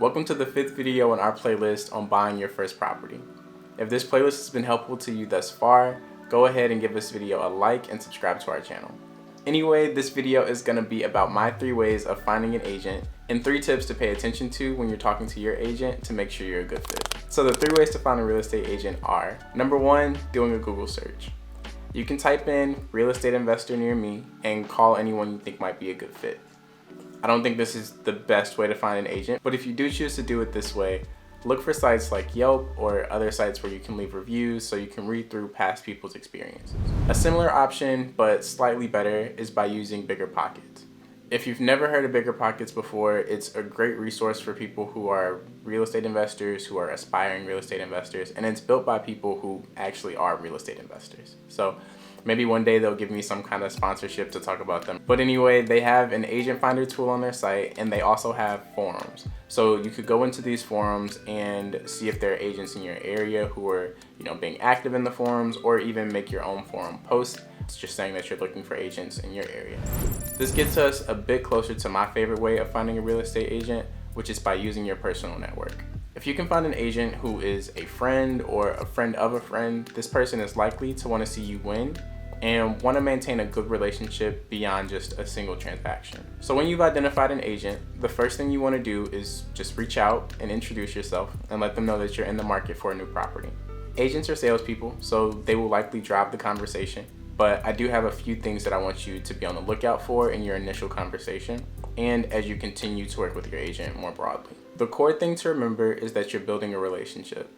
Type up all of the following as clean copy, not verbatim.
Welcome to the 5th video in our playlist on buying your first property. If this playlist has been helpful to you thus far, go ahead and give this video a like and subscribe to our channel. Anyway, this video is going to be about my 3 ways of finding an agent and 3 tips to pay attention to when you're talking to your agent to make sure you're a good fit. So the 3 ways to find a real estate agent are: number 1, doing a Google search. You can type in real estate investor near me and call anyone you think might be a good fit. I don't think this is the best way to find an agent, but if you do choose to do it this way, look for sites like Yelp or other sites where you can leave reviews so you can read through past people's experiences. A similar option, but slightly better, is by using BiggerPockets. If you've never heard of BiggerPockets before, it's a great resource for people who are real estate investors, who are aspiring real estate investors, and it's built by people who actually are real estate investors. So maybe one day they'll give me some kind of sponsorship to talk about them. But anyway, they have an agent finder tool on their site, and they also have forums. So you could go into these forums and see if there are agents in your area who are, being active in the forums, or even make your own forum post. It's just saying that you're looking for agents in your area. This gets us a bit closer to my favorite way of finding a real estate agent, which is by using your personal network. If you can find an agent who is a friend or a friend of a friend, this person is likely to want to see you win and want to maintain a good relationship beyond just a single transaction. So when you've identified an agent, the first thing you want to do is just reach out and introduce yourself and let them know that you're in the market for a new property. Agents are salespeople, so they will likely drive the conversation, but I do have a few things that I want you to be on the lookout for in your initial conversation and as you continue to work with your agent more broadly. The core thing to remember is that you're building a relationship.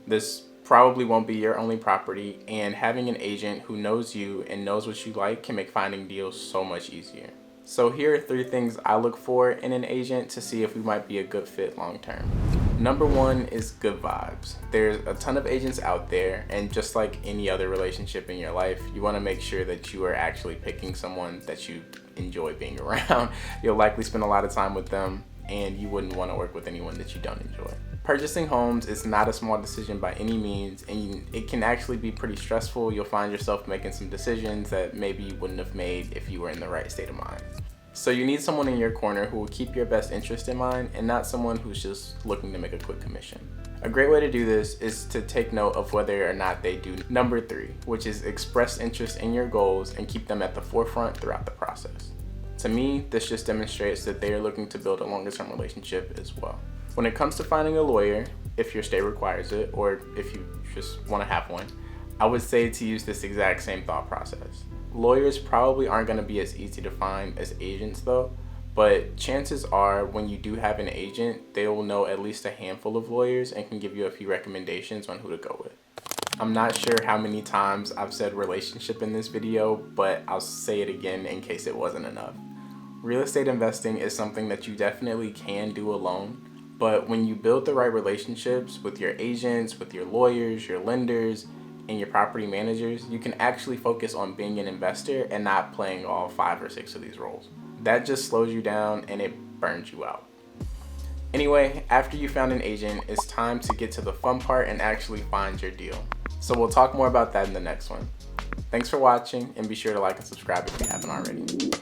This probably won't be your only property, and having an agent who knows you and knows what you like can make finding deals so much easier. So here are 3 things I look for in an agent to see if we might be a good fit long term. Number 1 is good vibes. There's a ton of agents out there, and just like any other relationship in your life, you want to make sure that you are actually picking someone that you enjoy being around. You'll likely spend a lot of time with them, and you wouldn't want to work with anyone that you don't enjoy. Purchasing homes is not a small decision by any means, and it can actually be pretty stressful. You'll find yourself making some decisions that maybe you wouldn't have made if you were in the right state of mind. So you need someone in your corner who will keep your best interest in mind and not someone who's just looking to make a quick commission. A great way to do this is to take note of whether or not they do number 3, which is express interest in your goals and keep them at the forefront throughout the process. To me, this just demonstrates that they are looking to build a longer-term relationship as well. When it comes to finding a lawyer, if your state requires it, or if you just want to have one, I would say to use this exact same thought process. Lawyers probably aren't going to be as easy to find as agents though, but chances are when you do have an agent, they will know at least a handful of lawyers and can give you a few recommendations on who to go with. I'm not sure how many times I've said relationship in this video, but I'll say it again in case it wasn't enough. Real estate investing is something that you definitely can do alone, but when you build the right relationships with your agents, with your lawyers, your lenders, and your property managers, you can actually focus on being an investor and not playing all 5 or 6 of these roles. That just slows you down and it burns you out. Anyway, after you found an agent, it's time to get to the fun part and actually find your deal. So we'll talk more about that in the next one. Thanks for watching, and be sure to like and subscribe if you haven't already.